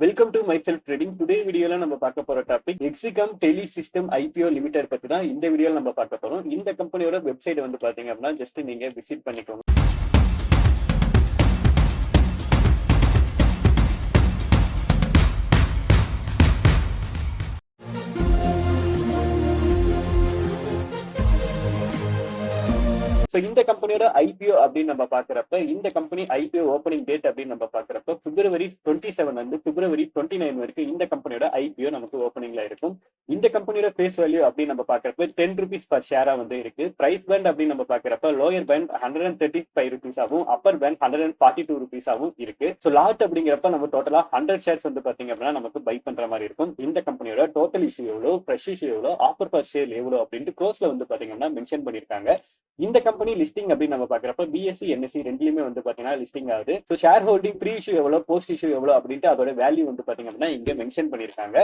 Welcome to my self trading. Today வீடியோல நம்ம பார்க்க போற டாபிக் எக்ஸிகம் டெலி சிஸ்டம் ஐபிஓ லிமிடெட் பத்தி தான் இந்த வீடியோல நம்ம பார்க்க போறோம். இந்த கம்பெனியோட வெப்சைட் வந்து பாத்தீங்க அப்படின்னா ஜஸ்ட் நீங்க விசிட் பண்ணிக்கோங்க. ஸோ இந்த கம்பெனியோட ஐபிஓ அப்படின்னு நம்ம பாக்குறப்ப இந்த கம்பெனி ஐபிஓ ஓப்பனிங் டேட் அப்படின்னு நம்ம பாக்குறப்ப February 27 வந்து February 29 வரைக்கும் இந்த கம்பெனியோட ஐபிஓ நமக்கு ஓப்பனிங்ல இருக்கும். இந்த கம்பெனியோட ஃபேஸ் வேல்யூ அப்படின்னு நம்ம பாக்குறப்ப 10 rupees பர் ஷேரா வந்து இருக்கு. பிரைஸ் பேண்ட் அப்படின்னு நம்ம பாக்குறப்ப லோயர் பேண்ட் 135 rupees ஆகும், அப்பர் பேண்ட் 142 rupees ஆகும் இருக்கு. ஸோ லாட் அப்படிங்கிறப்ப நம்ம டோட்டலா 100 ஷேர்ஸ் வந்து பாத்தீங்க அப்படின்னா நமக்கு பை பண்ற மாதிரி இருக்கும். இந்த கம்பெனியோட டோட்டல் இஷ்யூ எவ்வளோ, ஃப்ரெஷ் இஷ்யூ எவ்வளோ, ஆஃபர் பர் ஷேர் எவ்வளோ அப்படின்ட்டு க்ளோஸ்ல வந்து பாத்தீங்கன்னா மென்ஷன் பண்ணிருக்காங்க. இந்த கம்பெனி லிஸ்டிங் அப்படின்னு நம்ம பாக்குறப்ப பிஎஸ்சி என்எஸ்சி ரெண்டுலயுமே வந்து பாத்தீங்கன்னா லிஸ்டிங் ஆகுது. So share holding pre issue எவ்வளவு, போஸ்ட் இஷ்யூ எவ்வளவு அப்படின்ட்டு அதோட வேல்யூ வந்து பாத்தீங்க அப்படின்னா இங்க மென்ஷன் பண்ணிருக்காங்க.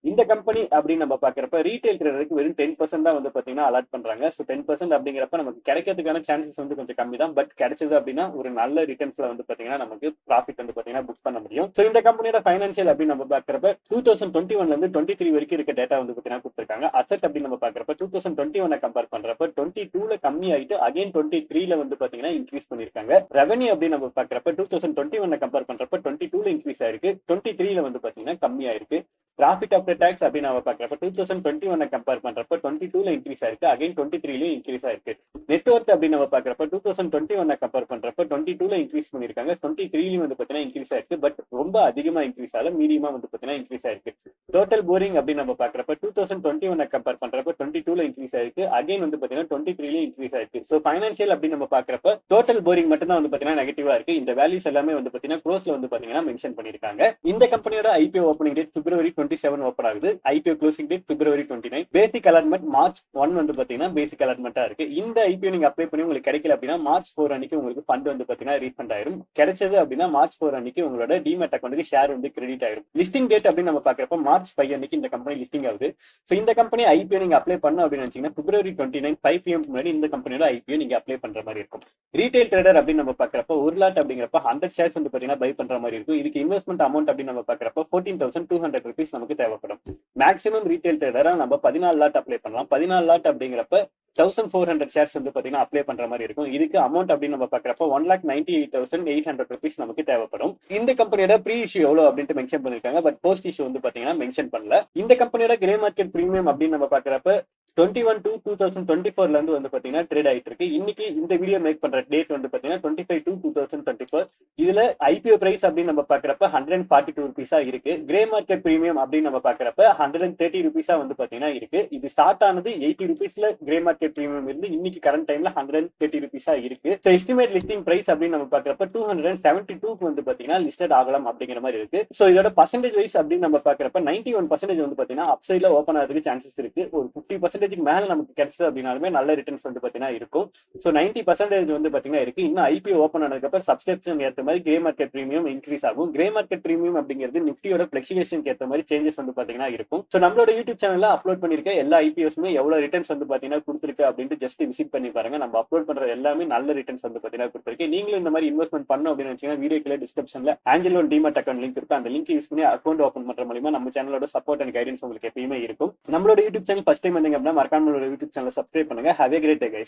இந்த கம்பெனி அப்படின்னு நம்ம பாக்குறப்ப ரீட்டைல் ட்ரேடருக்கு வெறும் 10% தான் வந்து பாத்தீங்கன்னா அலாட் பண்றாங்க. ஸோ 10% அப்படிங்கிறப்ப நமக்கு கிடைக்கிறதுக்கான சான்சஸ் வந்து கொஞ்சம் கம்மி தான். பட் கிடைச்சது அப்படின்னா ஒரு நல்ல ரிட்டர்ன்ஸ்ல வந்து பாத்தீங்கன்னா நமக்கு ப்ராஃபிட் வந்து பாத்தீங்கன்னா புக் பண்ண முடியும். ஸோ இந்த கம்பெனியோட ஃபைனான்சியல் அப்படின்னு நம்ம பாக்குறப்ப 2021 இருந்து 23 வரைக்கும் இருக்க டேட்டா வந்து பாத்தீங்கன்னா கொடுத்துருக்காங்க. அசெட் அப்படின்னு நம்ம பாக்குறப்ப 2021 கம்பேர் பண்றப்ப 22 கம்மி ஆயிட்டு அகைன் 23 வந்து பாத்தீங்கன்னா இன்க்ரீஸ் பண்ணிருக்காங்க. ரெவன்யூ அப்படின்னு நம்ம பாக்குறப்ப 2021 கம்பேர் பண்றப்ப 22 இன்க்ரீஸ் ஆயிருக்கு, 23 வந்து பாத்தீங்கன்னா கம்மி ஆயிருக்கு. ப்ராஃபிட் ஆஃப்டர் டாக்ஸ் அப்படின்னு நம்ம பாக்குறப்ப 2021 கம்பேர் பண்றப்ப 22 இன்க்ரீஸ் ஆயிருக்கு, அகைன் 23 இன்க்ரீஸ் ஆயிருக்கு. நெட்வொர்க் அப்படின்னு நம்ம பாக்குறப்ப 2021 கம்பேர் பண்றப்ப 22 இன்க்ரீஸ் பண்ணிருக்காங்க, 23 வந்து பாத்தீங்கன்னா இன்க்ரீஸ் ஆயிருக்கு. பட் ரொம்ப அதிகமா இன்க்ரீஸ் ஆகல, மீடியமா வந்து பாத்தீங்கன்னா இன்க்ரீஸ் ஆயிருக்கு. டோட்டல் போரிங் அப்படின்னு நம்ம பாக்குறப்ப 2021 கம்பேர் பண்றப்ப 22 இன்க்ரீஸ் ஆயிருக்கு, அகைன் வந்து பாத்தீங்கன்னா 23 இன்க்ரீஸ் ஆயிருக்கு. ஸோ ஃபைனான்சியல் அப்படின்னு நம்ம பாக்குறப்ப டோட்டல் போரிங் மட்டும் தான் வந்து பாத்தீங்கன்னா நெகட்டிவா இருக்கு. இந்த வேல்யூஸ் எல்லாமே வந்து பாத்தீங்கன்னா க்ளோஸ்ல வந்து பாத்தீங்கன்னா மென்ஷன் பண்ணிருக்காங்க. இந்த கம்பெனியோட IPO opening date February 27 open ஆகுது. IPO closing date February 29. Basic allotment March 1 வந்து பாத்தீங்கன்னா பேசிக் அலாட்மெண்டா இருக்கு. இந்த ஐபிஓ நீங்க அப்ளை பண்ணி உங்களுக்கு கிடைக்கல அப்படின்னா March 4 அன்னைக்கு உங்களுக்கு ஃபண்ட் வந்து பாத்தீங்கன்னா ரீஃபண்ட் ஆயிரும். கிடைச்சது அப்படின்னா March 4 அன்னைக்கு உங்களோட டிமேட் அக்கௌண்ட்டுக்கு ஷேர் வந்து கிரெடிட் ஆயிரும். லிஸ்டிங் டேட் அப்படின்னு நம்ம பாக்குறப்ப March 5 அன்னைக்கு இந்த கம்பெனி லிஸ்டிங் ஆகுது. ஸோ இந்த கம்பெனி ஐபிஓ நீங்க அப்ளை பண்ணணும் அப்படின்னு நினைச்சீங்கன்னா February 29 5 PM முன்னாடி இந்த கம்பெனியோட ஐபிஓ நீங்க அப்ளை பண்ற மாதிரி இருக்கும். ரீட்டைல் ட்ரேடர் அப்படின்னு நம்ம பாக்குறப்ப ஒரு லாட் அப்படிங்கிறப்ப 100 ஷேர்ஸ் வந்து பாத்தீங்கன்னா பை பண்ற மாதிரி இருக்கும். இதுக்கு இன்வெஸ்ட்மெண்ட் அமௌண்ட் அப்படின்னு நம்ம பாக்குறப்ப 14,200 rupees நமக்கு தேவைப்படும். மேக்ஸிமம் ரீட்டைல் ட்ரேடரா நம்ம 14 லாட் அப்ளை பண்ணலாம். 14 லாட் அப்படிங்கிறப்ப 1400 ஷேர்ஸ் வந்து பாத்தீங்கன்னா அப்ளை பண்ற மாதிரி இருக்கும். இதுக்கு அமௌண்ட் அப்படின்னு நம்ம பாக்குறப்ப 1,98,800 rupees நமக்கு தேவைப்படும். இந்த கம்பெனியோட ப்ரீ இஷ்யூ எவ்வளவு அப்படின்ட்டு மென்ஷன் பண்ணிருக்காங்க. பட் போஸ்ட் இஷ்யூ வந்து பாத்தீங்கன்னா மென்ஷன் பண்ணல. இந்த கம்பெனியோட கிரே மார்க்கெட் பிரீமியம் அப்படின்னு நம்ம பாக்குறப்ப 21/2/2024 இருந்து வந்து பாத்தீங்கன்னா ட்ரேட் ஆயிட்டு இருக்கு. இன்னைக்கு இந்த வீடியோ மேக் பண்ற டேட் வந்து பாத்தீங்கன்னா 25/2/2024. இதுல ஐபிஓ பிரைஸ் அப்படின்னு நம்ம பாக்குறப்ப 142 rupees இருக்கு. கிரே மார்க்கெட் பிரீமியம் அப்படின்னு நம்ம பாக்குறப்ப 130 rupees வந்து பாத்தீங்கன்னா இருக்கு. இது ஸ்டார்ட் ஆனது 80 rupeesல கிரே மார்க்கெட் பிரீமியம் இருந்து இன்னைக்கு கரண்ட் டைம்ல 130 rupees இருக்கு. ஸோ எஸ்டிமேட் லிஸ்டிங் பிரைஸ் அப்படின்னு நம்ம பாக்குறப்ப 272 வந்து பாத்தீங்கன்னா லிஸ்டட் ஆகலாம் அப்படிங்கிற மாதிரி இருக்கு. ஸோ இதோட பர்சன்டேஜ் வைஸ் அப்படின்னு நம்ம பாக்குறப்ப 91% வந்து பாத்தீங்கன்னா அப்சைட்ல ஓப்பன் ஆகிறதுக்கு சான்சஸ் இருக்கு. ஒரு 50% மேல நமக்கு கிடைச்சது அப்படின்னாலுமே நல்ல ரிட்டர்ன்ஸ் வந்து பாத்தீங்கன்னா இருக்கும். ஸோ 90% வந்து பாத்தீங்கன்னா இருக்கு. இன்னும் ஐபிஓ ஓப்பன் ஆனதுக்கு அப்புறம் சப்ஸ்கிரிப்ஷன் ஏற்ற மாதிரி கிரே மார்க்கெட் பிரீமியம் இன்க்ரீஸ் ஆகும். கிரே மார்க்கெட் பிரீமியம் அப்படிங்கிறது நிஃப்டியோட ஃபிளக்சுவேஷன் ஏற்ற மாதிரி சேஞ்சஸ் வந்து பாத்தீங்கன்னா இருக்கும். ஸோ நம்மளோட யூடியூப் சேனல்ல அப்லோட் பண்ணிருக்க எல்லா ஐபிஓஸ்மே எவ்வளவு ரிட்டர்ன்ஸ் வந்து பாத்தீங்கன்னா கொடுத்துருக்கு அப்படின்ட்டு ஜஸ்ட் விசிட் பண்ணி பாருங்க. நம்ம அப்லோட் பண்ற எல்லாமே நல்ல ரிட்டர்ன்ஸ் வந்து பாத்தீங்கன்னா கொடுத்துருக்கு. நீங்களும் இந்த மாதிரி இன்வெஸ்ட்மெண்ட் பண்ணணும் அப்படின்னு நினைச்சீங்கன்னா வீடியோக்குள்ள டிஸ்கிரிப்ஷன்ல ஆஞ்சலோ டிமேட் அக்கௌண்ட் லிங்க் இருக்கு. அந்த லிங்க் யூஸ் பண்ணி அக்கௌண்ட் ஓப்பன் பண்ற மூலமா நம்ம சேனலோட சப்போர்ட் அண்ட் கைடன்ஸ் உங்களுக்கு எப்பயுமே இருக்கும். நம்மளோட யூடியூப் சேனல் ஃபர்ஸ்ட் டைம் வந்தீங்க அப்படின்னா மறக்காம யூடியூப் சேனல் சப்ஸ்கிரைப் பண்ணுங்க. Have a great day guys.